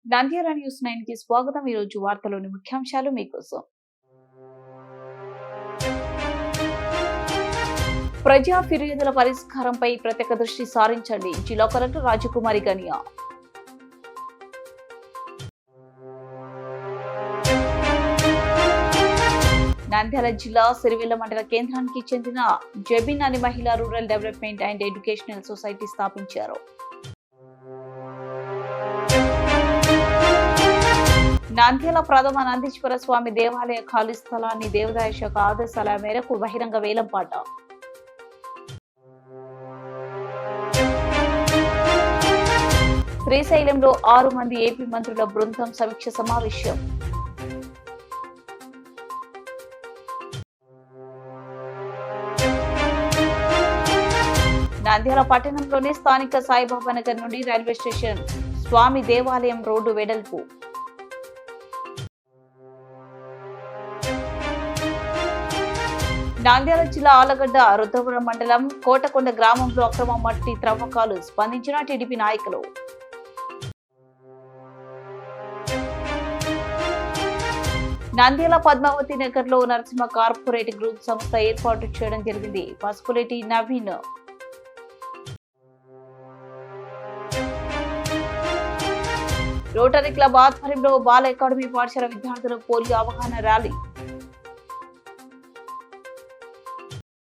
Nandyal news 9 కి స్వాగతం. ఈ రోజు వార్తలోని ముఖ్యాంశాలు మీకోసం. ప్రజా ఫిర్యాదుల పరిష్కారంపై ప్రత్యేక దృష్టి సారించండి. జిల్లా కలెక్టర్ రాజకుమారి గనియా. నంద్యాల జిల్లా సిరివెల్ల మండల కేంద్రానికి చెందిన జబిన్ అనే మహిళా rural development and educational society స్థాపించారు. నంద్యాల ప్రథమ నందీశ్వర స్వామి దేవాలయ ఖాళీ స్థలాన్ని దేవాదాయ శాఖ ఆదేశాల మేరకు బహిరంగ వేలంపాట. శ్రీశైలంలో 6 మంది ఏపీ మంత్రుల బృందం సమీక్ష సమావేశం. నంద్యాల పట్టణంలోని స్థానిక సాయిబాబా నగర్ నుండి రైల్వే స్టేషన్ స్వామి దేవాలయం రోడ్డు వెడల్పు. నంద్యాల జిల్లా ఆలగడ్డ రుద్రపురం మండలం కోటకొండ గ్రామంలో అక్రమ మట్టి త్రవ్వకాలు స్పందించిన టీడీపీ నాయకులు. నంద్యాల పద్మావతి నగర్ లో నరసింహ కార్పొరేట్ గ్రూప్ సంస్థ ఏర్పాటు చేయడం జరిగింది. పసుపులేటి నవీన్. రోటరీ క్లబ్ ఆధ్వర్యంలో బాల అకాడమీ పాఠశాల విద్యార్థుల పోలియో అవగాహన ర్యాలీ.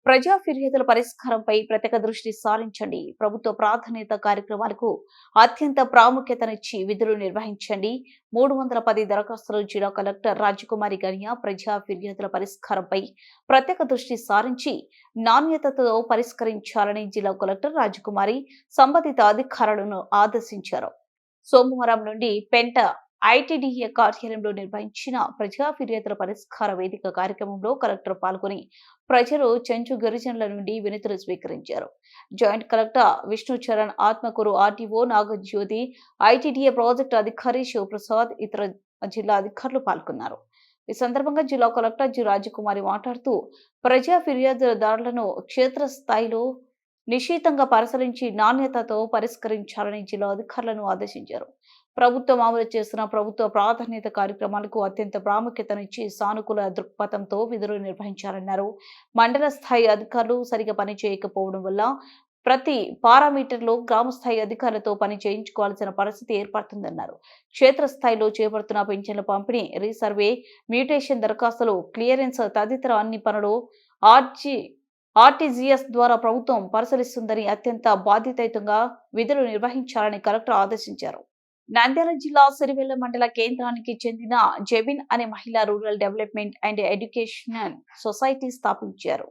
ప్రజా ఫిర్యాదుల పరిష్కారంపై ప్రత్యేక దృష్టి సారించండి. ప్రభుత్వ ప్రాధాన్యత కార్యక్రమాలకు అత్యంత ప్రాముఖ్యతనిచ్చి విధులు నిర్వహించండి. 310 దరఖాస్తులు. జిల్లా కలెక్టర్ రాజకుమారి గనియా. ప్రజా ఫిర్యాదుల పరిష్కారంపై ప్రత్యేక దృష్టి సారించి నాణ్యతతో పరిష్కరించాలని జిల్లా కలెక్టర్ రాజకుమారి సంబంధిత అధికారులను ఆదేశించారు. సోమవారం నుండి పెంట ఐటీడీఏ కార్యాలయంలో నిర్వహించిన ప్రజా ఫిర్యాదుల పరిష్కార వేదిక కార్యక్రమంలో కలెక్టర్ పాల్గొని ప్రజలు చెంచు గిరిజనుల నుండి వినతులు స్వీకరించారు. Joint collector Vishnu Charan, Atmakur RTO Nagajyothi, ITDA project అధికారి శివప్రసాద్, ఇతర జిల్లా అధికారులు పాల్గొన్నారు. ఈ సందర్భంగా జిల్లా కలెక్టర్ జి రాజకుమారి మాట్లాడుతూ ప్రజా ఫిర్యాదుదారులను క్షేత్రస్థాయిలో నిశితంగా పరిశీలించి నాణ్యతతో పరిష్కరించాలని జిల్లా అధికారులను ఆదేశించారు. ప్రభుత్వం అమలు చేస్తున్న ప్రభుత్వ ప్రాధాన్యత కార్యక్రమాలకు అత్యంత ప్రాముఖ్యతనిచ్చి సానుకూల దృక్పథంతో విధులు నిర్వహించాలన్నారు. మండల స్థాయి అధికారులు సరిగా పనిచేయకపోవడం వల్ల ప్రతి పారామీటర్లో గ్రామ స్థాయి అధికారులతో పని చేయించుకోవాల్సిన పరిస్థితి ఏర్పడుతుందన్నారు. క్షేత్రస్థాయిలో చేపడుతున్న పింఛన్ల పంపిణీ, రీసర్వే, మ్యూటేషన్ దరఖాస్తులు, క్లియరెన్స్ తదితర అన్ని పనులు ఆర్టీజీఎస్ ద్వారా ప్రభుత్వం పరిశీలిస్తుందని అత్యంత బాధ్యతాయుతంగా విధులు నిర్వహించాలని కలెక్టర్ ఆదేశించారు. నంద్యాల జిల్లా సిరివెల్ల మండల కేంద్రానికి చెందిన జబిన్ అనే మహిళా rural development and educational society స్థాపించారు.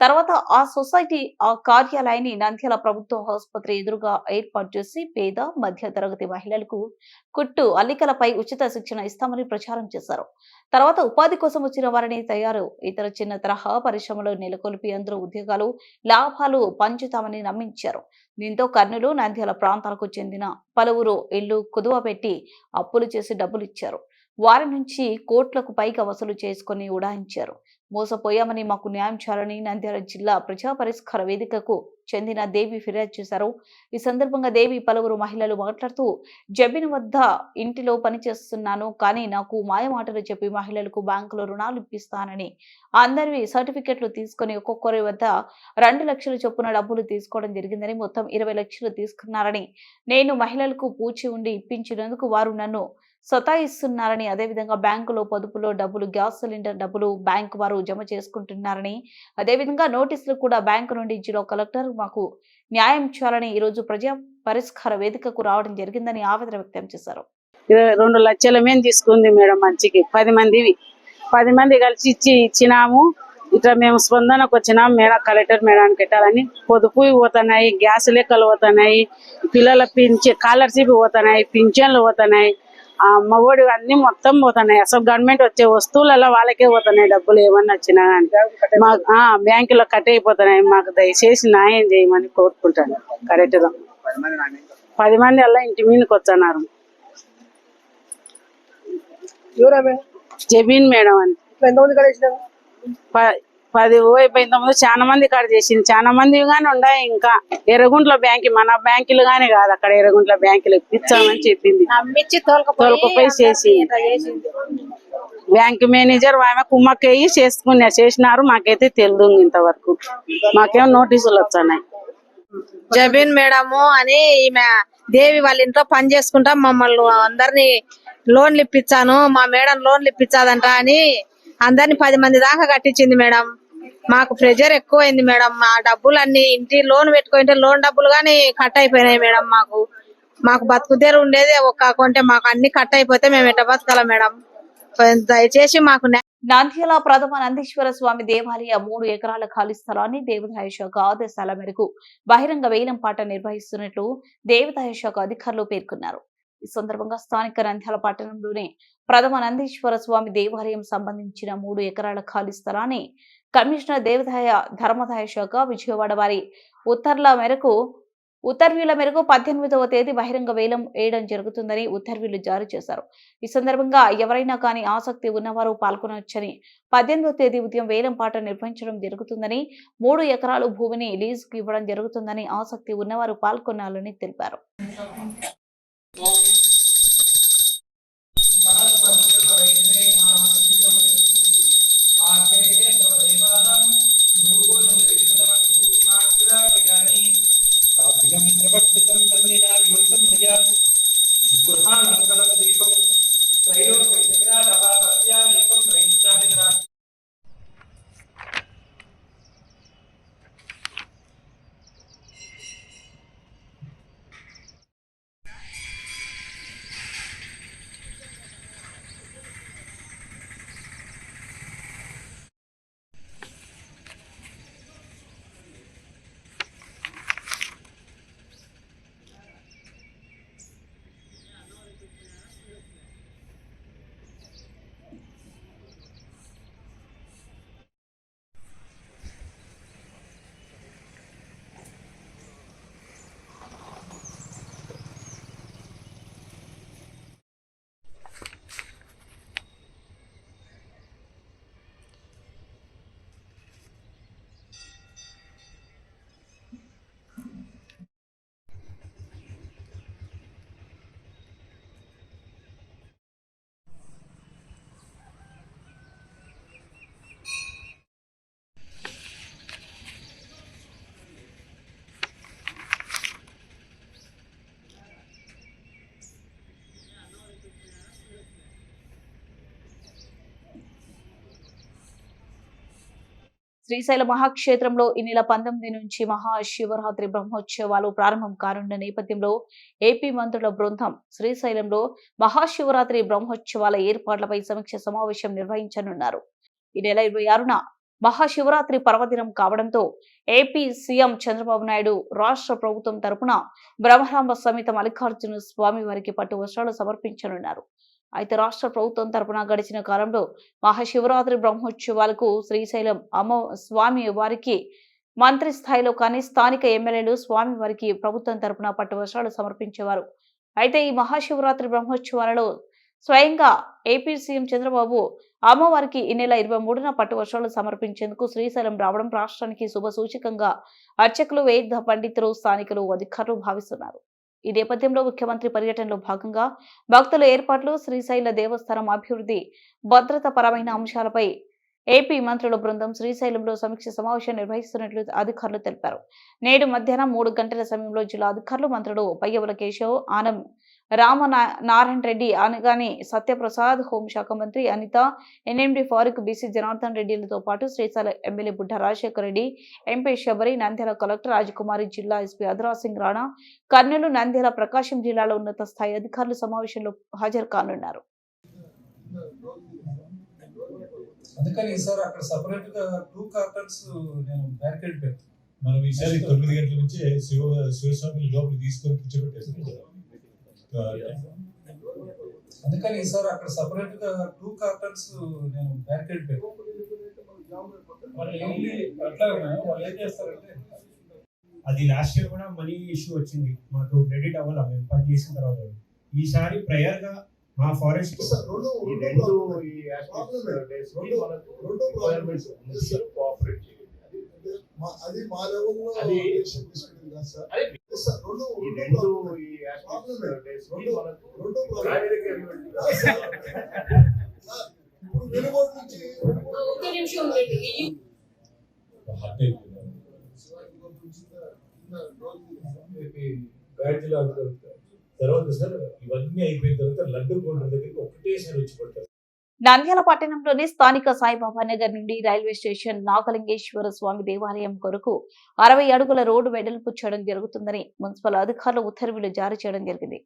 తర్వాత ఆ సొసైటీ కార్యాలయాన్ని నంద్యాల ప్రభుత్వ ఆసుపత్రి ఎదురుగా ఏర్పాటు చేసి పేద మధ్య తరగతి మహిళలకు కుట్టు అల్లికలపై ఉచిత శిక్షణ ఇస్తామని ప్రచారం చేశారు. తర్వాత ఉపాధి కోసం వచ్చిన వారిని ఇతర చిన్న తరహా పరిశ్రమలు నెలకొల్పి అందరూ ఉద్యోగాలు, లాభాలు పంచుతామని నమ్మించారు. దీంతో కర్నూలు, నంద్యాల ప్రాంతాలకు చెందిన పలువురు ఇళ్లు కుదువ పెట్టి అప్పులు చేసి డబ్బులు ఇచ్చారు. వారి నుంచి కోట్లకు పైగా వసూలు చేసుకుని ఉడాయించారు. మోసపోయామని మాకు న్యాయం చేయాలని నంద్యాల జిల్లా ప్రజా పరిష్కార వేదికకు చెందిన దేవి ఫిర్యాదు చేశారు. ఈ సందర్భంగా దేవి పలువురు మహిళలు మాట్లాడుతూ జబిన్ వద్ద ఇంటిలో పనిచేస్తున్నాను, కానీ నాకు మాయమాటలు చెప్పి మహిళలకు బ్యాంకులో రుణాలు ఇప్పిస్తానని అందరి సర్టిఫికెట్లు తీసుకుని ఒక్కొక్కరి వద్ద 2 లక్షల చొప్పున డబ్బులు తీసుకోవడం జరిగిందని, మొత్తం 20 లక్షలు తీసుకున్నారని, నేను మహిళలకు పూచి ఉండి ఇప్పించినందుకు వారు నన్ను సతాయిస్తున్నారని, అదేవిధంగా బ్యాంకులో పొదుపులో డబ్బులు, గ్యాస్ సిలిండర్ డబ్బులు బ్యాంకు వారు జమ చేసుకుంటున్నారని, అదేవిధంగా నోటీసులు కూడా బ్యాంకు నుండి జిల్లా కలెక్టర్ మాకు న్యాయం చేయాలని ఈరోజు ప్రజా పరిష్కార వేదికకు రావడం జరిగిందని ఆవేదన వ్యక్తం చేశారు. 2 లక్షల మేము తీసుకుంది మేడం. మంచికి 10 మంది కలిసి ఇచ్చినాము. ఇట్లా మేము స్పందనకు వచ్చినాము మేడం. కలెక్టర్ మేడానికి పెట్టాలని పొదుపు పోతున్నాయి, గ్యాస్ లెక్కలు పోతున్నాయి, పిల్లల స్కాలర్షిప్ పోతున్నాయి, పింఛన్లు పోతున్నాయి, మగోడి అన్ని మొత్తం పోతున్నాయి. అసలు గవర్నమెంట్ వచ్చే వస్తువులలో వాళ్ళకే పోతున్నాయి డబ్బులు. ఏమన్నా వచ్చినా కానీ మాకు బ్యాంకులో కట్ అయిపోతున్నాయి. మాకు దయచేసి న్యాయం చేయమని కోరుకుంటాను. కరెక్ట్గా 10 మంది అలా ఇంటి మీదకి వచ్చన్నారు. జబీన్ మేడం అని 10 పోయిపోయిన ముందు చాలా మంది కాడ చేసింది, చాలా మంది కానీ ఉన్నాయి. ఇంకా ఎర్రగుంట్ల బ్యాంక్, మన బ్యాంకులు గానీ కాదు, అక్కడ ఎర్రగుంట్ల బ్యాంకులు ఇప్పించామని చెప్పింది. తోలుకుపోయి చేసి బ్యాంక్ మేనేజర్ ఆమె కుమ్మక్కయ్యి చేసినారు. మాకైతే తెలియదు ఇంతవరకు, మాకేమో నోటీసులు వచ్చాయి. జబీన్ మేడము అని ఈమె దేవి వాళ్ళ ఇంట్లో పని చేసుకుంటా మమ్మల్ని అందరినీ లోన్లు ఇప్పించాను, మా మేడం లోన్లు ఇప్పించాదంట అని అందరిని 10 మంది దాకా కట్టించింది మేడం. మాకు ప్రెజర్ ఎక్కువైంది మేడం. మా డబ్బులన్నీ ఇంటి లోన్ పెట్టుకుంటే లోన్ డబ్బులు గానీ కట్ అయిపోయినాయి మేడం. మాకు బతుకుదేరు ఉండేది ఒక అకౌంటే, మాకు అన్ని కట్ అయిపోతే మేము ఎట్ట బతకాల మేడం? దయచేసి మాకు నంద్యాల ప్రథమ నందీశ్వర స్వామి దేవాలయ 3 ఎకరాల ఖాళీ స్థలాన్ని దేవాదాయ శాఖ ఆదేశాల మేరకు బహిరంగ వేలంపాట నిర్వహిస్తున్నట్లు దేవాదాయ శాఖ అధికారులు పేర్కొన్నారు. ఈ సందర్భంగా స్థానిక నంద్యాల పట్టణంలోని ప్రథమ నందీశ్వర స్వామి దేవాలయం సంబంధించిన 3 ఎకరాల ఖాళీ స్థలాన్ని కమిషనర్ దేవాదాయ ధర్మాదాయ శాఖ విజయవాడ వారి ఉత్తర్వుల మేరకు 18వ తేదీ బహిరంగ వేలం వేయడం జరుగుతుందని ఉత్తర్వులు జారీ చేశారు. ఈ సందర్భంగా ఎవరైనా కానీ ఆసక్తి ఉన్నవారు పాల్గొనవచ్చని, 18వ తేదీ ఉదయం వేలంపాట నిర్వహించడం జరుగుతుందని, 3 ఎకరాలు భూమిని లీజుకు ఇవ్వడం జరుగుతుందని ఆసక్తి ఉన్నవారు పాల్గొనాలని తెలిపారు. శ్రీశైల మహాక్షేత్రంలో ఈ నెల 19 నుంచి మహాశివరాత్రి బ్రహ్మోత్సవాలు ప్రారంభం కానున్న నేపథ్యంలో ఏపీ మంత్రుల బృందం శ్రీశైలంలో మహాశివరాత్రి బ్రహ్మోత్సవాల ఏర్పాట్లపై సమీక్ష సమావేశం నిర్వహించనున్నారు. ఈ నెల 26న మహాశివరాత్రి పర్వదినం కావడంతో ఏపీ సీఎం చంద్రబాబు నాయుడు రాష్ట్ర ప్రభుత్వం తరపున బ్రహ్మరాంబ సమేత మల్లికార్జున స్వామి వారికి పట్టు వస్త్రాలు సమర్పించనున్నారు. అయితే రాష్ట్ర ప్రభుత్వం తరపున గడిచిన కాలంలో మహాశివరాత్రి బ్రహ్మోత్సవాలకు శ్రీశైలం స్వామి వారికి మంత్రి స్థాయిలో కానీ స్థానిక ఎమ్మెల్యేలు స్వామి వారికి ప్రభుత్వం తరపున పట్టు వస్త్రాలు సమర్పించేవారు. అయితే ఈ మహాశివరాత్రి బ్రహ్మోత్సవాలలో స్వయంగా ఏపీ సీఎం చంద్రబాబు అమ్మవారికి ఈ నెల 23న పట్టు వస్త్రాలు సమర్పించేందుకు శ్రీశైలం రావడం రాష్ట్రానికి శుభ సూచకంగా అర్చకులు, వేద పండితులు, స్థానికులు, అధికారులు భావిస్తున్నారు. ఈ నేపథ్యంలో ముఖ్యమంత్రి పర్యటనలో భాగంగా భక్తుల ఏర్పాట్లు, శ్రీశైల దేవస్థానం అభివృద్ధి, భద్రత పరమైన అంశాలపై ఏపీ మంత్రుల బృందం శ్రీశైలంలో సమీక్ష సమావేశం నిర్వహిస్తున్నట్లు అధికారులు తెలిపారు. నేడు మధ్యాహ్నం 3 గంటల సమయంలో జిల్లా అధికారులు మంత్రులు పయ్యవుల కేశవ్, ఆనం నారాయణ రెడ్డి, అనగాని సత్యప్రసాద్, హోంశాఖ మంత్రి అనిత, ఎన్ఎండి ఫారూక్, బీసీ జనార్దన్ రెడ్డిలతో పాటు శ్రీశైల ఎమ్మెల్యే బుడ్డ రాజశేఖర్ రెడ్డి, ఎంపీ శబరి, నంద్యాల కలెక్టర్ రాజకుమారి, జిల్లా ఎస్పీ అధరా సింగ్ రాణా, కర్నూలు, నంద్యాల, ప్రకాశం జిల్లాలో ఉన్నత స్థాయి అధికారులు సమావేశంలో హాజరు కానున్నారు. అందుకని సార్ అక్కడ సెపరేట్ గా 2 కార్టన్స్ నేను బ్యారికేడ్ పెడతాను. మనం ఈసారి 9 గంటల నుంచి శివస్వామిని లోపలికి తీసుకొని కూర్చోబెట్టేస్తాం. అందుకని సార్ అక్కడ సెపరేట్ గా 2 కార్టన్స్ నేను బ్యారికేడ్ పెడతాను. వాళ్ళు ఏం చేస్తారంటే, అది లాస్ట్ ఇయర్ కూడా మనీ ఇష్యూ వచ్చింది, మాకు క్రెడిట్ అవ్వాలి మేము పని చేసిన తర్వాత. ఈసారి ప్రయర్ గా మా ఫారెస్ట్ ఈ రెండు ఈ ఆస్పెక్ట్స్ డేస్ కి మనకు రిక్వైర్మెంట్స్ కోఆపరేట్ చేయాలి. అది మా లెవెల్లో అది తీసుకుంటుంది కదా సార్. అదే సార్ రెండు ఈ రెండు ఈ ఆస్పెక్ట్స్ డేస్ కి మనకు శారీరక ఎలిమెంట్ సార్, ఇప్పుడు వెలుగోడు నుంచి బ్యాడ్జ్ లాగుతారు. తర్వాత సార్ ఇవన్నీ అయిపోయిన తర్వాత లడ్డు కౌంటర్ దగ్గరికి ఒకటేసారి వచ్చి పడతారు. నంద్యాల పట్టణంలోని స్థానిక సాయిబాబా నగర్ నుండి రైల్వే స్టేషన్ నాగలింగేశ్వర స్వామి దేవాలయం కొరకు 60 అడుగుల రోడ్డు వెడల్పు చేయడం జరుగుతుందని మున్సిపల్ అధికారులు ఉత్తర్వులు జారీ చేయడం జరిగింది.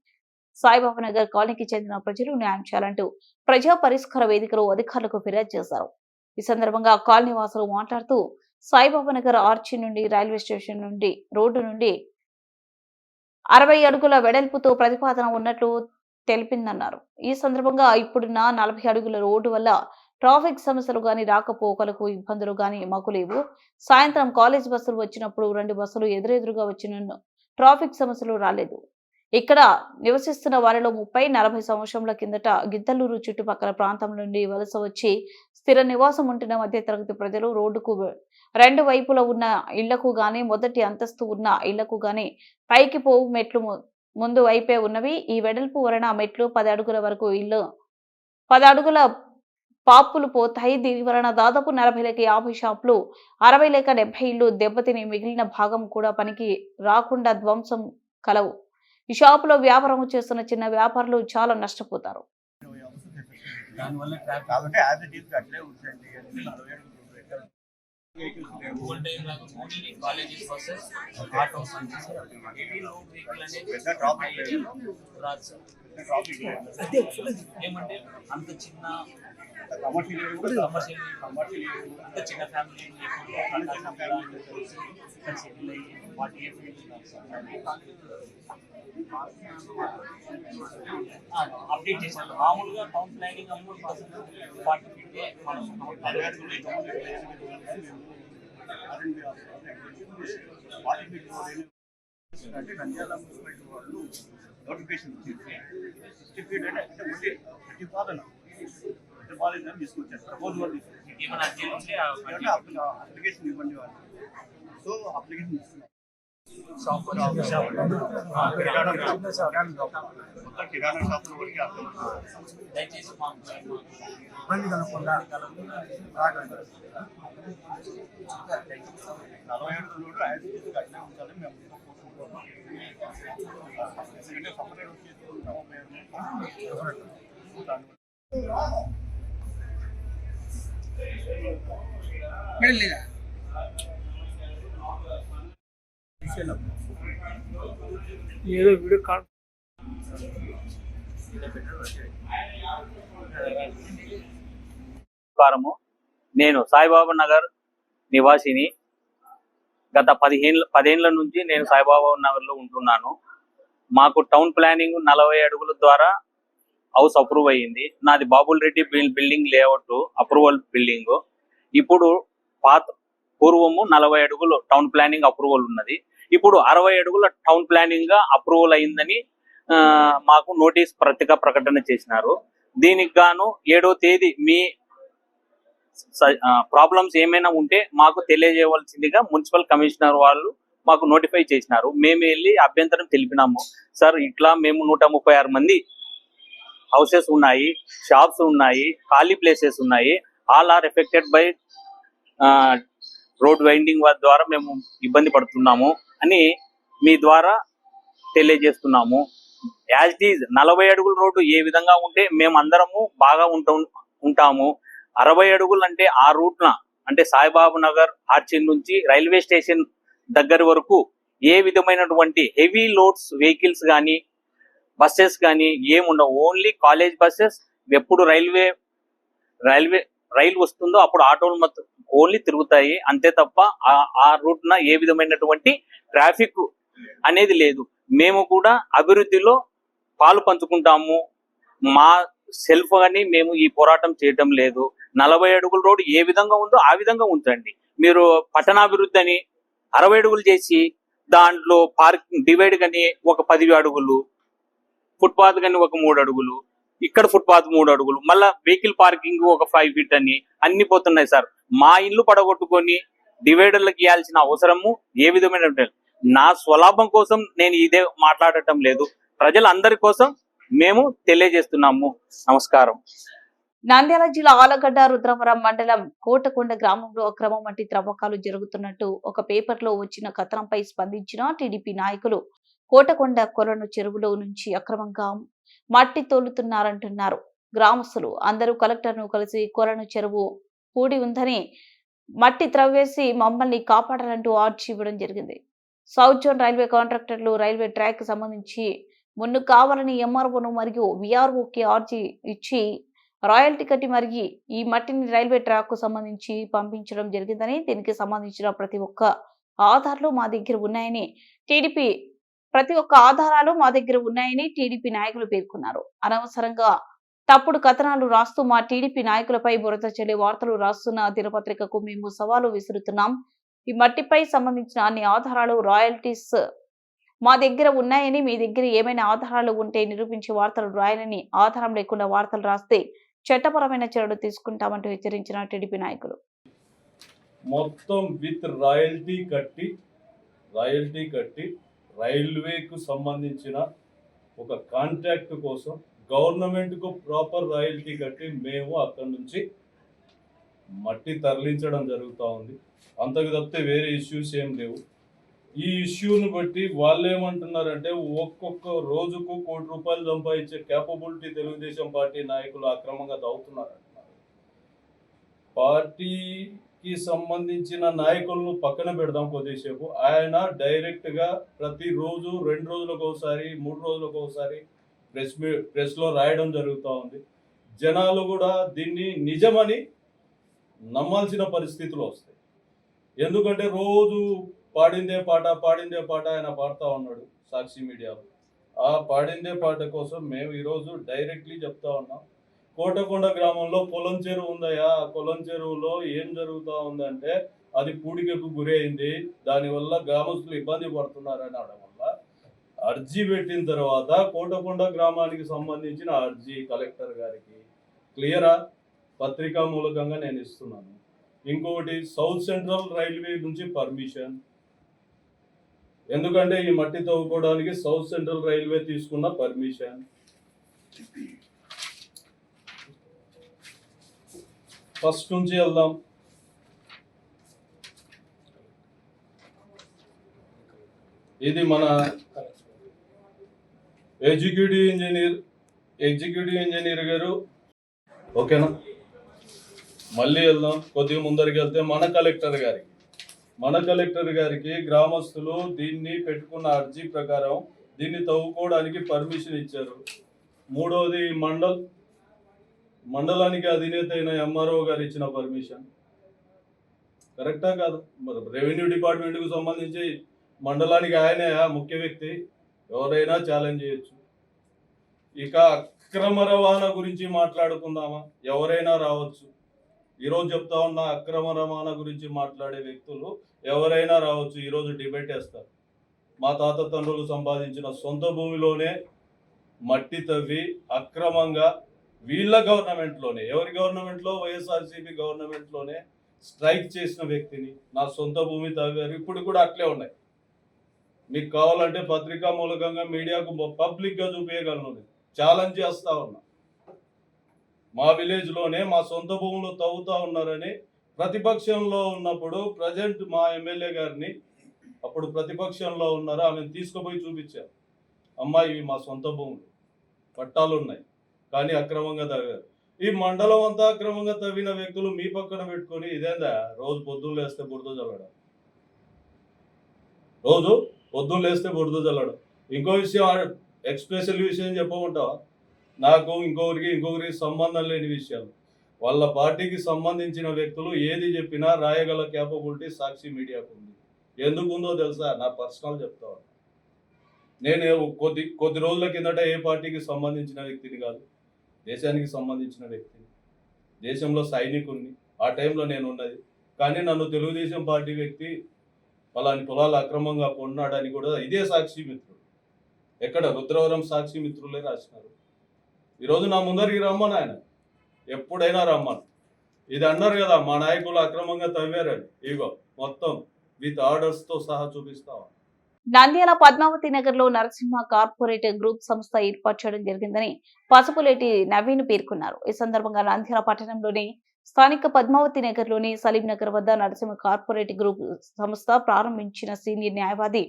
సాయిబాబా నగర్ కాలనీకి చెందిన ప్రజలు న్యాయం చేయాలంటూ ప్రజా పరిష్కార వేదికలో అధికారులకు ఫిర్యాదు చేశారు. ఈ సందర్భంగా కాలనీ వాసులు మాట్లాడుతూ సాయిబాబా నగర్ ఆర్చి నుండి రైల్వే స్టేషన్ నుండి రోడ్డు నుండి 60 అడుగుల వెడల్పుతో ప్రతిపాదన ఉన్నట్లు తెలిపిందన్నారు. ఈ సందర్భంగా ఇప్పుడున్న 40 అడుగుల రోడ్డు వల్ల ట్రాఫిక్ సమస్యలు గాని రాకపోకలకు ఇబ్బందులు గాని మాకు లేవు. సాయంత్రం కాలేజ్ బస్సులు వచ్చినప్పుడు 2 బస్సులు ఎదురెదురుగా వచ్చిన ట్రాఫిక్ సమస్యలు రాలేదు. ఇక్కడ నివసిస్తున్న వారిలో 30-40 సంవత్సరాల కిందట గిద్దలూరు చుట్టుపక్కల ప్రాంతం నుండి వలస వచ్చి స్థిర నివాసం ఉంటున్న మధ్యతరగతి ప్రజలు రోడ్డుకు 2 వైపులా ఉన్న ఇళ్లకు గాని మొదటి అంతస్తు ఉన్న ఇళ్లకు గాని పైకి పోవు మెట్లు ముందు వైపే ఉన్నవి. ఈ వెడల్పు వలన మెట్లు 10 అడుగుల వరకు ఇల్లు 10 అడుగుల పాపులు పోతాయి. దీని వలన దాదాపు 40 లేక 50 షాపులు 60 లేక 70 ఇళ్లు దెబ్బతిని మిగిలిన భాగం కూడా పనికి రాకుండా ధ్వంసం కలవు. ఈ షాపులో వ్యాపారం చేస్తున్న చిన్న వ్యాపారులు చాలా నష్టపోతారు. Colleges buses autos heavy load vehicle అనేది రాదు సార్. ఏమంటే అంత చిన్న కమర్షియల్ అంత చిన్న ఫ్యామిలీ అప్డేట్ చేశారు. మామూలుగా టౌన్ ప్లానింగ్ అమౌంట్ 40 మనం అంటే నంద్యాల మున్సిపాలిటీ వాళ్ళు నోటిఫికేషన్ ఇచ్చేసి ప్రతిపాదన తీసుకొచ్చారు. ప్రపోజల్ అప్లికేషన్ ఇవ్వండి వాళ్ళు. సో అప్లికేషన్ ఇస్తున్నారు. కిరాణా షాపుల వరకు దయచేసి ఇబ్బంది కలగకుండా 40 అడుగులు యాజిటీస్ అట్లే ఉంచాలి. మేము ఎందుకంటే సపరేట్ వచ్చేసుకుంటాము. ఏదో వీడియో కాల్ నేను సాయిబాబా నగర్ నివాసిని. గత 10 ఏళ్ల నుంచి నేను సాయిబాబా నగర్ లో ఉంటున్నాను. మాకు టౌన్ ప్లానింగ్ 40 అడుగుల ద్వారా హౌస్ అప్రూవ్ అయ్యింది. నాది Babul Reddy building layout approval building. ఇప్పుడు పూర్వము 40 అడుగులు టౌన్ ప్లానింగ్ అప్రూవల్ ఉన్నది. ఇప్పుడు 60 అడుగుల టౌన్ ప్లానింగ్ గా అప్రూవల్ అయిందని మాకు నోటీస్ ప్రకటన చేసినారు. దీనికి గాను 7వ తేదీ మీ ప్రాబ్లమ్స్ ఏమైనా ఉంటే మాకు తెలియజేయవలసిందిగా మున్సిపల్ కమిషనర్ వాళ్ళు మాకు నోటిఫై చేసినారు. మేము వెళ్ళి అభ్యంతరం తెలిపినాము. సార్ ఇట్లా మేము 136 మంది హౌసెస్ ఉన్నాయి, షాప్స్ ఉన్నాయి, ఖాళీ ప్లేసెస్ ఉన్నాయి. All are affected by road winding ద్వారా మేము ఇబ్బంది పడుతున్నాము అని మీ ద్వారా తెలియజేస్తున్నాము. యాజ్ ఇట్ ఈజ్ 40 అడుగుల రోడ్డు ఏ విధంగా ఉంటే మేము అందరము బాగా ఉంటాము. 60 అడుగులు అంటే ఆ రూట్న అంటే సాయిబాబా నగర్ ఆర్చి నుంచి రైల్వే స్టేషన్ దగ్గర వరకు ఏ విధమైనటువంటి హెవీ లోడ్స్ వెహికల్స్ కానీ బస్సెస్ కానీ ఏముండవు. Only college buses. ఎప్పుడు రైలు వస్తుందో అప్పుడు ఆటోలు మొత్తం ఓన్లీ తిరుగుతాయి అంతే తప్ప ఆ రూట్న ఏ విధమైనటువంటి ట్రాఫిక్ అనేది లేదు. మేము కూడా అభివృద్ధిలో పాలు పంచుకుంటాము. మా సెల్ఫ్ అని మేము ఈ పోరాటం చేయటం లేదు. 40 అడుగుల రోడ్డు ఏ విధంగా ఉందో ఆ విధంగా ఉంచండి. మీరు పట్టణాభివృద్ధి అని 60 అడుగులు చేసి దాంట్లో పార్కింగ్ డివైడ్ కానీ ఒక 10 అడుగులు, ఫుట్పాత్ కానీ ఒక 3 అడుగులు, ఇక్కడ ఫుట్పాత్ 3 అడుగులు, మళ్ళా వెహికల్ పార్కింగ్ ఒక 5 ఫీట్ అని అన్ని పోతున్నాయి సార్. మా ఇల్లు పడగొట్టుకొని డివైడర్లకు ఇవ్వాల్సిన అవసరము ఏ విధమైన నా స్వలాభం కోసం నేను ఇదే మాట్లాడటం లేదు, ప్రజలందరి కోసం మేము తెలియజేస్తున్నాము. నమస్కారం. నంద్యాల జిల్లా ఆలగడ్డ రుద్రవరం మండలం కోటకొండ గ్రామంలో అక్రమ మట్టి త్రవ్వకాలు జరుగుతున్నట్టు ఒక పేపర్లో వచ్చిన కథనంపై స్పందించిన టీడీపీ నాయకులు కోటకొండ కొలను చెరువులో నుంచి అక్రమంగా మట్టి తోలుతున్నారంటున్నారు. గ్రామస్తులు అందరూ కలెక్టర్ను కలిసి కొలను చెరువు పూడి ఉందని మట్టి త్రవ్వేసి మమ్మల్ని కాపాడాలంటూ ఆర్జీ ఇవ్వడం జరిగింది. సౌత్ జోన్ రైల్వే కాంట్రాక్టర్లు రైల్వే ట్రాక్ సంబంధించి మున్ను కావాలని ఎంఆర్ఓను మరియు విఆర్ఓకి ఆర్జీ ఇచ్చి రాయల్టీ కట్టి మరియు ఈ మట్టిని రైల్వే ట్రాక్ కు సంబంధించి పంపించడం జరిగిందని, దీనికి సంబంధించిన ప్రతి ఒక్క ఆధారాలు మా దగ్గర ఉన్నాయని టీడీపీ నాయకులు పేర్కొన్నారు. అనవసరంగా తప్పుడు కథనాలు రాస్తూ మా టీడీపీ నాయకులపై బురద చెల్లే వార్తలు రాస్తున్న దినపత్రికకు మేము సవాలు విసురుతున్నాం. ఈ మట్టిపై సంబంధించిన అన్ని ఆధారాలు, రాయల్టీస్ మా దగ్గర ఉన్నాయని, మీ దగ్గర ఏమైనా ఆధారాలు ఉంటే నిరూపించి వార్తలు రాయాలని, ఆధారం లేకుండా వార్తలు రాస్తే చట్టపరమైన చర్యలు తీసుకుంటామంటూ హెచ్చరించిన టీడీపీ నాయకులు మొత్తం విత్ రాయల్టీ కట్టి రైల్వేకు సంబంధించిన ఒక కాంట్రాక్ట్ కోసం గవర్నమెంట్కు ప్రాపర్ రాయల్టీ కట్టి మేము అక్కడి నుంచి మట్టి తరలించడం జరుగుతూ ఉంది. అంతకు తప్పితే వేరే ఇష్యూస్ ఏం లేవు. ఈ ఇష్యూను బట్టి వాళ్ళు ఏమంటున్నారంటే ఒక్కొక్క రోజుకు ₹1 కోటి సంపాదించే క్యాపబిలిటీ తెలుగుదేశం పార్టీ నాయకులు అక్రమంగా తవ్వుతున్నారంటున్నారు. పార్టీకి సంబంధించిన నాయకులను పక్కన పెడదాం కొద్దిసేపు. ఆయన డైరెక్ట్గా ప్రతిరోజు 2 రోజులకు ఒకసారి 3 రోజులకు ఒకసారి ప్రెస్లో రాయడం జరుగుతూ ఉంది. జనాలు కూడా దీన్ని నిజమని నమ్మాల్సిన పరిస్థితులు వస్తాయి. ఎందుకంటే రోజు పాడిందే పాట ఆయన పాడుతూ ఉన్నాడు సాక్షి మీడియాలో. ఆ పాడిందే పాట కోసం మేము ఈరోజు డైరెక్ట్లీ చెప్తా ఉన్నాం. కోటకొండ గ్రామంలో కొలం చెరువు ఉందయా, ఆ కొలం చెరువులో ఏం జరుగుతూ ఉందంటే అది పూడికకు గురైంది, దానివల్ల గ్రామస్తులు ఇబ్బంది పడుతున్నారని అనడం వల్ల అర్జీ పెట్టిన తర్వాత కోటకొండ గ్రామానికి సంబంధించిన అర్జీ కలెక్టర్ గారికి క్లియరా పత్రికా మూలకంగా నేను ఇస్తున్నాను. ఇంకొకటి సౌత్ సెంట్రల్ రైల్వే నుంచి పర్మిషన్, ఎందుకంటే ఈ మట్టి తవ్వుకోవడానికి సౌత్ సెంట్రల్ రైల్వే తీసుకున్న పర్మిషన్. ఫస్ట్ నుంచి వెళ్దాం. ఇది మన ఎగ్జిక్యూటివ్ ఇంజనీర్ గారు, ఓకేనా? మళ్ళీ వెళ్దాం. కొద్దిగా ముందరికి వెళ్తే మన కలెక్టర్ గారికి గ్రామస్తులు దీన్ని పెట్టుకున్న అర్జీ ప్రకారం దీన్ని తవ్వుకోవడానికి పర్మిషన్ ఇచ్చారు. మూడవది మండలానికి అధినేత అయిన ఎంఆర్ఓ గారు ఇచ్చిన పర్మిషన్. కరెక్టా కాదు? మరి రెవెన్యూ డిపార్ట్మెంట్కు సంబంధించి మండలానికి ఆయనే ముఖ్య వ్యక్తి, ఎవరైనా ఛాలెంజ్ చేయొచ్చు. ఇక అక్రమ రవాణా గురించి మాట్లాడుకుందామా? ఎవరైనా రావచ్చు. ఈరోజు చెప్తా ఉన్న అక్రమ రవాణా గురించి మాట్లాడే వ్యక్తులు ఎవరైనా రావచ్చు. ఈరోజు డిబేట్ వేస్తారు. మా తాత తండ్రులు సంపాదించిన సొంత భూమిలోనే మట్టి తవ్వి అక్రమంగా వీళ్ళ గవర్నమెంట్లోనే, ఎవరి గవర్నమెంట్లో, వైఎస్ఆర్సీపీ గవర్నమెంట్లోనే స్ట్రైక్ చేసిన వ్యక్తిని నా సొంత భూమి తవ్వారు. ఇప్పుడు కూడా అట్లే ఉన్నాయి. మీకు కావాలంటే పత్రికా మూలకంగా మీడియాకు పబ్లిక్గా చూపించగలను. ఛాలెంజ్ చేస్తా ఉన్నా. మా విలేజ్లోనే మా సొంత భూములు తవ్వుతూ ఉన్నారని ప్రతిపక్షంలో ఉన్నప్పుడు ప్రజెంట్ మా ఎమ్మెల్యే గారిని, అప్పుడు ప్రతిపక్షంలో ఉన్నారు, ఆమెను తీసుకుపోయి చూపించారు. అమ్మాయి ఇవి మా సొంత భూములు, పట్టాలు ఉన్నాయి, కానీ అక్రమంగా తవ్వారు. ఈ మండలం అంతా అక్రమంగా తవ్విన వ్యక్తులు మీ పక్కన పెట్టుకొని ఇదేందా రోజు పొద్దున్న లేస్తే బురద చల్లడం, ఇంకో విషయం, ఎక్స్పెషల్ విషయం చెప్పమంటావా? నాకు ఇంకొకరికి సంబంధం లేని విషయాలు, వాళ్ళ పార్టీకి సంబంధించిన వ్యక్తులు ఏది చెప్పినా రాయగల క్యాపబిలిటీ సాక్షి మీడియాకు ఉంది. ఎందుకుందో తెలుసా? నా పర్సనల్ చెప్తా ఉన్నా. నేను కొద్ది రోజుల కిందట ఏ పార్టీకి సంబంధించిన వ్యక్తిని కాదు, దేశానికి సంబంధించిన వ్యక్తిని, దేశంలో సైనికుడిని. ఆ టైంలో నేను ఉన్నది. కానీ నన్ను తెలుగుదేశం పార్టీ వ్యక్తి పలాని పొలాలు అక్రమంగా కొన్నాడని కూడా ఇదే సాక్షి మిత్రుడు, ఎక్కడ రుద్రవరం సాక్షి మిత్రులే రాసినారు. ఈరోజు నా ముందరికి రమ్మని ఆయన ఎప్పుడైనా రమ్మని. ఇది అన్నారు కదా మా నాయకులు అక్రమంగా తవ్వారని, ఇగో మొత్తం విత్ ఆర్డర్స్తో సహా చూపిస్తావా. నంద్యాల పద్మావతి నగర్ లో నరసింహ కార్పొరేట్ గ్రూప్ సంస్థ ఏర్పాటు చేయడం జరిగిందని పసుపులేటి నవీన్ పేర్కొన్నారు. ఈ సందర్భంగా నంద్యాల పట్టణంలోని స్థానిక పద్మావతి నగర్ లోని సలీం నగర్ వద్ద నరసింహ కార్పొరేట్ గ్రూప్ సంస్థ ప్రారంభించిన సీనియర్ న్యాయవాది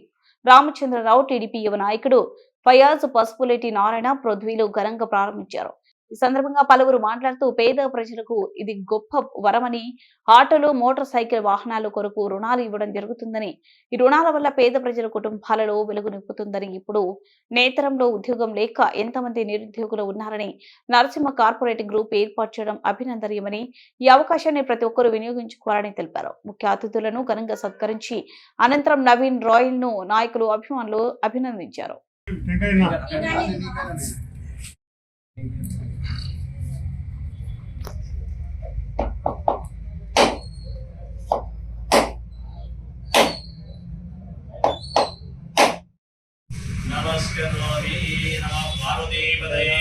రామచంద్రరావు, టీడీపీ యువ నాయకుడు ఫయాజ్, పసుపులేటి నారాయణ పృథ్వీలు ఘనంగా ప్రారంభించారు. ఈ సందర్భంగా పలువురు మాట్లాడుతూ పేద ప్రజలకు ఇది గొప్ప వరమని, ఆటోలు, మోటార్ సైకిల్ వాహనాల కొరకు రుణాలు ఇవ్వడం జరుగుతుందని, ఈ రుణాల వల్ల పేద ప్రజల కుటుంబాలలో వెలుగు నింపుతుందని, ఇప్పుడు నేతరంలో ఉద్యోగం లేక ఎంతమంది నిరుద్యోగులు ఉన్నారని, నరసింహ కార్పొరేట్ గ్రూప్ ఏర్పాటు చేయడం అభినందనీయమని, ఈ అవకాశాన్ని ప్రతి ఒక్కరూ వినియోగించుకోవాలని తెలిపారు. ముఖ్య అతిథులను ఘనంగా సత్కరించి అనంతరం నవీన్ రాయల్ ను నాయకులు, అభిమానులు అభినందించారు. నమస్కారామి నమః పార్వతీపతయే.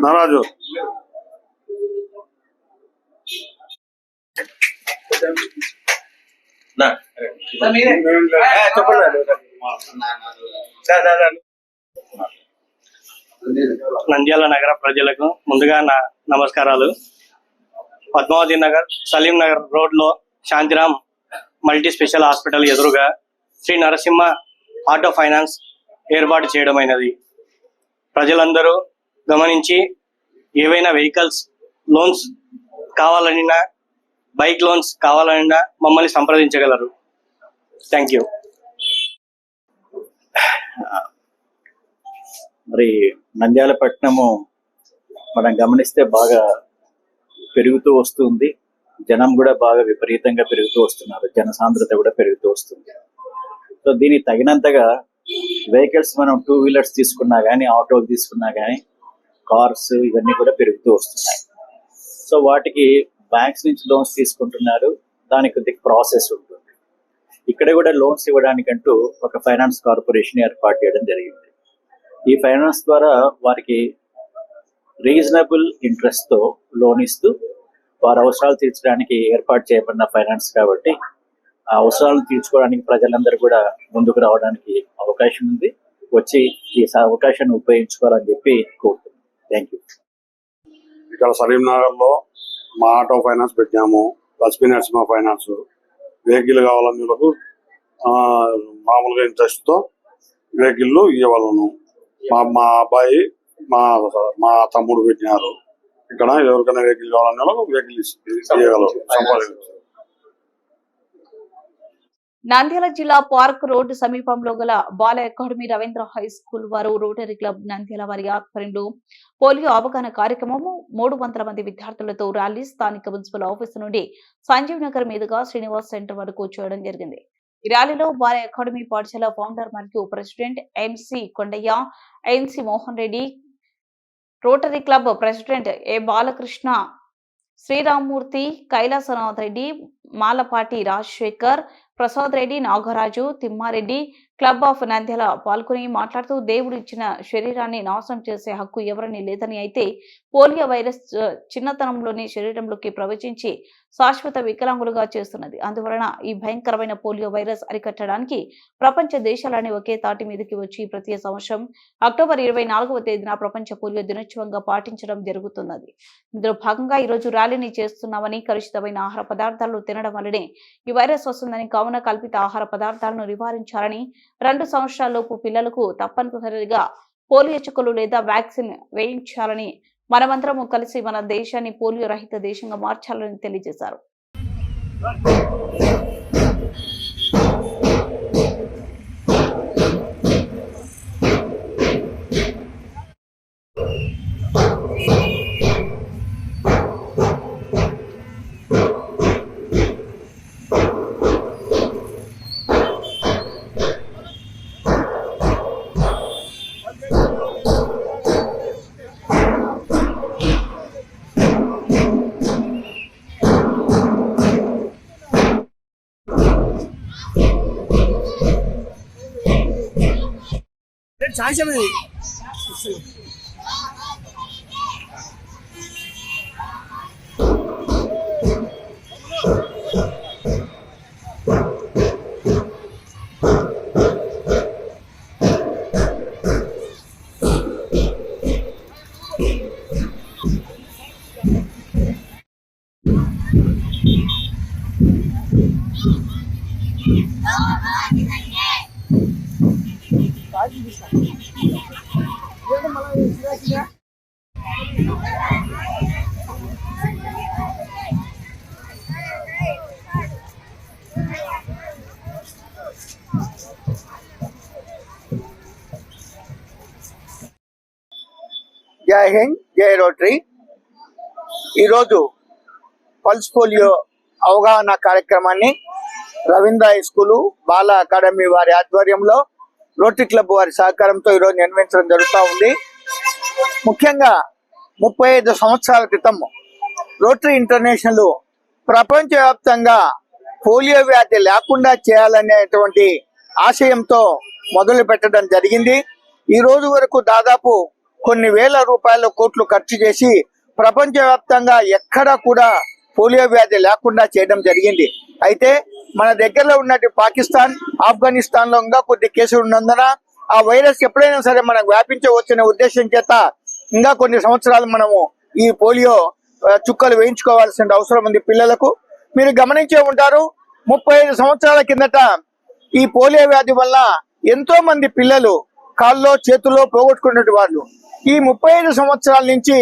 నారాజు నంద్యాల నగర ప్రజలకు ముందుగా నా నమస్కారాలు. పద్మావతి నగర్ సలీం నగర్ రోడ్ లో శాంతిరామ్ మల్టీ స్పెషల్ హాస్పిటల్ ఎదురుగా శ్రీ నరసింహ ఆటో ఫైనాన్స్ ఏర్పాటు చేయడమైనది. ప్రజలందరూ గమనించి ఏవైనా వెహికల్స్ లోన్స్ కావాలనినా, బైక్ లోన్స్ కావాలనినా మమ్మల్ని సంప్రదించగలరు. Thank you. మరి నంద్యాల పట్టణము మనం గమనిస్తే బాగా పెరుగుతూ వస్తుంది. జనం కూడా బాగా విపరీతంగా పెరుగుతూ వస్తున్నారు. జనసాంద్రత కూడా పెరుగుతూ వస్తుంది. సో దీనికి తగినంతగా వెహికల్స్ మనం 2 వీలర్స్ తీసుకున్నా కానీ, ఆటోలు తీసుకున్నా కానీ, కార్స్ ఇవన్నీ కూడా పెరుగుతూ వస్తున్నాయి. సో వాటికి బ్యాంక్స్ నుంచి లోన్స్ తీసుకుంటున్నారు. దానికి కొద్దిగా ప్రాసెస్ ఉంటుంది. ఇక్కడ కూడా లోన్స్ ఇవ్వడానికంటూ ఒక ఫైనాన్స్ కార్పొరేషన్ ఏర్పాటు చేయడం జరిగింది. ఈ ఫైనాన్స్ ద్వారా వారికి రీజనబుల్ ఇంట్రెస్ట్తో లోన్ ఇస్తూ వారి అవసరాలు తీర్చడానికి ఏర్పాటు చేయబడిన ఫైనాన్స్ కాబట్టి ఆ అవసరాలను తీర్చుకోవడానికి ప్రజలందరూ కూడా ముందుకు రావడానికి అవకాశం ఉంది. వచ్చి ఈ అవకాశాన్ని ఉపయోగించుకోవాలని చెప్పి కోరుతున్నాను. Thank you. ఇక్కడ సలీం నగర్ లో మా ఆటో ఫైనాన్స్ పెట్టాము. లక్ష్మీ నరసింహ ఫైనాన్స్. వెహికల్ కావాలని వాళ్ళకు మామూలుగా ఇంట్రెస్ట్ తో వెహికల్ ఇవ్వగలను. మా అబ్బాయి మా తమ్ముడు పెట్టినారు. ఇక్కడ ఎవరికైనా వెహికల్ కావాలని వాళ్ళకు వెహికల్ ఇవ్వగలరు. సంపాదించారు. నంద్యాల జిల్లా పార్క్ రోడ్డు సమీపంలో గల బాల అకాడమీ రవీంద్ర హై స్కూల్ వారు రోటరీ క్లబ్ నంద్యాల వారి ఆధ్వర్యంలో పోలియో అవగాహన కార్యక్రమము 300 మంది విద్యార్థులతో ర్యాలీ స్థానిక మున్సిపల్ ఆఫీసు నుండి సంజీవ్ నగర్ మీదుగా శ్రీనివాస్ సెంటర్ వరకు చేయడం జరిగింది. ఈ ర్యాలీలో బాల అకాడమీ పాఠశాల ఫౌండర్ మరియు president MC Kondaiah, NC Mohan Reddy, rotary club president A Balakrishna, Sriramamurthy, Kailasanath Reddy, Malapati Rajasekhar, Prasad Reddy, Nagaraju, Thimmareddy, club of Nandyal పాల్గొని మాట్లాడుతూ దేవుడు ఇచ్చిన శరీరాన్ని నాశనం చేసే హక్కు ఎవరిని లేదని, అయితే పోలియో వైరస్ చిన్నతనంలోనే శరీరంలోకి ప్రవేశించి శాశ్వత వికలాంగులుగా చేస్తున్నది. అందువలన ఈ భయంకరమైన పోలియో వైరస్ అరికట్టడానికి ప్రపంచ దేశాలన్నీ ఒకే తాటి మీదకి వచ్చి ప్రతి సంవత్సరం అక్టోబర్ 24వ తేదీన ప్రపంచ పోలియో దినోత్సవంగా పాటించడం జరుగుతున్నది. ఇందులో భాగంగా ఈ రోజు ర్యాలీని చేస్తున్నామని, కలుషితమైన ఆహార పదార్థాలను తినడం వల్లనే ఈ వైరస్ వస్తుందని, కావున కల్పిత ఆహార పదార్థాలను నివారించాలని, 2 సంవత్సరాలలోపు పిల్లలకు తప్పనిసరిగా పోలియో చుక్కలు లేదా వ్యాక్సిన్ వేయించాలని మనమందరం కలిసి మన దేశాన్ని పోలియో రహిత దేశంగా మార్చాలని తెలియజేశారు. జై హింద్, జై రోటరీ. ఈరోజు పల్స్ పోలియో అవగాహన కార్యక్రమాన్ని రవీంద్ర హై స్కూలు బాల అకాడమీ వారి ఆధ్వర్యంలో రోటరీ క్లబ్ వారి సహకారంతో ఈరోజు నిర్వహించడం జరుగుతూ ఉంది. ముఖ్యంగా 35 సంవత్సరాల క్రితం రోటరీ ఇంటర్నేషనల్ ప్రపంచవ్యాప్తంగా పోలియో వ్యాధి లేకుండా చేయాలనేటువంటి ఆశయంతో మొదలు పెట్టడం జరిగింది. ఈ రోజు వరకు దాదాపు కొన్ని వేల రూపాయల కోట్లు ఖర్చు చేసి ప్రపంచవ్యాప్తంగా ఎక్కడా కూడా పోలియో వ్యాధి లేకుండా చేయడం జరిగింది. అయితే మన దగ్గరలో ఉన్నట్టు పాకిస్తాన్, ఆఫ్ఘనిస్తాన్ లో ఇంకా కొద్ది కేసులు ఉన్నందున ఆ వైరస్ ఎప్పుడైనా సరే మనకు వ్యాపించవచ్చనే ఉద్దేశం చేత ఇంకా కొన్ని సంవత్సరాలు మనము ఈ పోలియో చుక్కలు వేయించుకోవాల్సిన అవసరం ఉంది పిల్లలకు. మీరు గమనించే ఉంటారు, 35 సంవత్సరాల కిందట ఈ పోలియో వ్యాధి వల్ల ఎంతో మంది పిల్లలు కాల్లో చేతుల్లో పోగొట్టుకున్నట్టు వాళ్ళు. ఈ 35 సంవత్సరాల నుంచి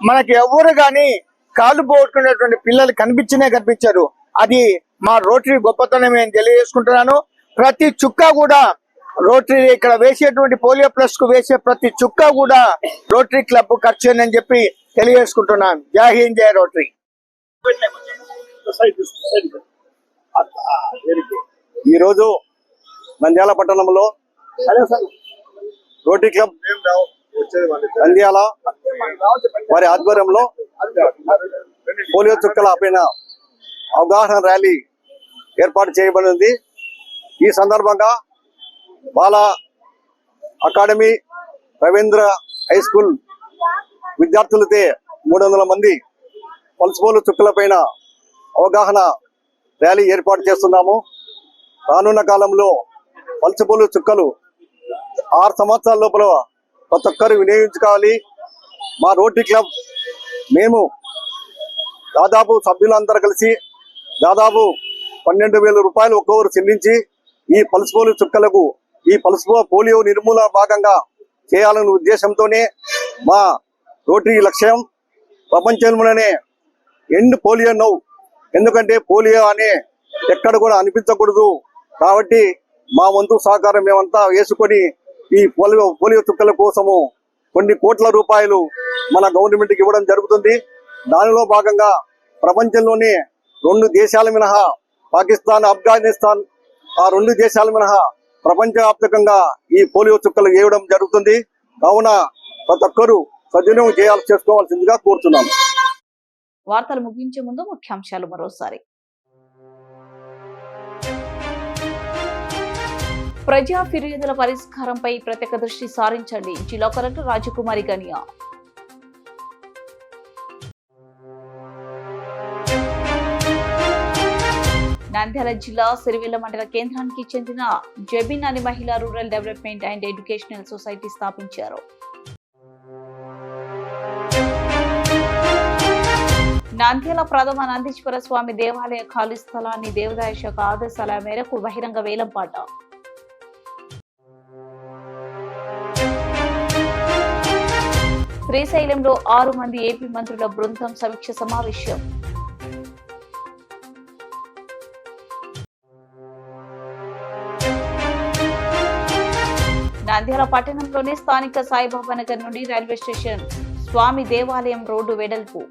మనకి ఎవరు గాని కాళ్ళు పోగొట్టుకునేటువంటి పిల్లలు కనిపించారు. అది మా రోటరీ గొప్పతనమే అని తెలియజేసుకుంటున్నాను. ప్రతి చుక్క కూడా రోటరీ ఇక్కడ వేసేటువంటి పోలియో ప్లస్ కు వేసే ప్రతి చుక్క కూడా రోటరీ క్లబ్ ఖర్చు అని చెప్పి తెలియజేసుకుంటున్నాను. జై హింద్, జై రోటరీ. ఈరోజు నంద్యాల పట్టణంలో రోటరీ క్లబ్ నంద్యాల వారి ఆధ్వర్యంలో పోలియో చుక్కల పైన అవగాహన ర్యాలీ ఏర్పాటు చేయబడింది. ఈ సందర్భంగా బాల అకాడమీ రవీంద్ర హై స్కూల్ విద్యార్థులతో 300 మంది పల్స్ పోలియో చుక్కల పైన అవగాహన ర్యాలీ ఏర్పాటు చేస్తున్నాము. రానున్న కాలంలో పల్స్ పోలియో చుక్కలు 6 సంవత్సరాల లోపల ప్రతి ఒక్కరు వినియోగించుకోవాలి. మా రోటరీ క్లబ్ మేము దాదాపు సభ్యులందరూ కలిసి దాదాపు 12,000 రూపాయలు ఒక్కొక్కరు చెల్లించి ఈ పల్స్ పోలియో చుక్కలకు ఈ పల్స్ పోలియో నిర్మూలన భాగంగా చేయాలనే ఉద్దేశంతోనే మా రోటరీ లక్ష్యం. ప్రపంచంలోనే ఎండ్ పోలియో నౌ, ఎందుకంటే పోలియో అనే ఎక్కడ కూడా అనిపించకూడదు. కాబట్టి మా వంతు సహకారం మేమంతా వేసుకొని ఈ పోలియో చుక్కల కోసము కొన్ని కోట్ల రూపాయలు మన గవర్నమెంట్కి ఇవ్వడం జరుగుతుంది. దానిలో భాగంగా ప్రపంచంలోనే 2 దేశాల మినహా పాకిస్తాన్, ఆఫ్ఘనిస్తాన్ ఆ 2 దేశాల మినహా ప్రపంచవ్యాప్తంగా ఈ పోలియో చుక్కలు వేయడం జరుగుతుంది. కావున ప్రతి ఒక్కరూ సద్వినియోగం చేసుకోవాల్సిందిగా కోరుతున్నాను. వార్తలు ముగించే ముందు ముఖ్యాంశాలు మరోసారి. ప్రజా ఫిర్యాదుల పరిష్కారంపై ప్రత్యేక దృష్టి సారించండి. జిల్లా కలెక్టర్ రాజకుమారి గనియా. నంద్యాల జిల్లా సిరివెల్ల మండల కేంద్రానికి చెందిన జెబిన్ అనే మహిళా rural development and educational society స్థాపించారు. నంద్యాల ప్రథమ నందీశ్వర స్వామి దేవాలయ ఖాళీ స్థలాన్ని దేవాదాయ శాఖ ఆదేశాల మేరకు బహిరంగ వేలంపాట. శ్రీశైలంలో 6 మంది ఏపీ మంత్రుల బృందం సమీక్ష సమావేశం. నంద్యాల పట్టణంలోని స్థానిక సాయిబాబా నగర్ నుండి రైల్వే స్టేషన్ స్వామి దేవాలయం రోడ్డు వెడల్పు.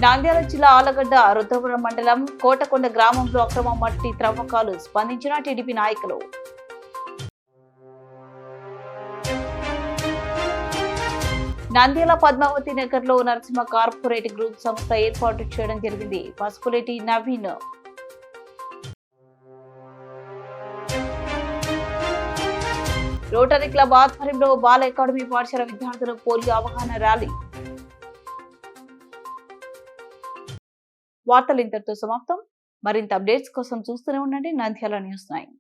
నంద్యాల జిల్లా ఆలగడ్డ రుద్రపురం మండలం కోటకొండ గ్రామంలో అక్రమ మట్టి త్రవ్వకాలు స్పందించిన టీడీపీ నాయకులు. నంద్యాల పద్మావతి నగర్ లో నరసింహ కార్పొరేట్ గ్రూప్ సంస్థ ఏర్పాటు చేయడం జరిగింది. పసుపులేటి నవీన్. రోటరీ క్లబ్ ఆధ్వర్యంలో బాల అకాడమీ పాఠశాల విద్యార్థుల పోలియో అవగాహన ర్యాలీ. వార్తలు ఇంతటితో సమాప్తం. మరింత అప్డేట్స్ కోసం చూస్తూనే ఉండండి నంద్యాల న్యూస్ 9.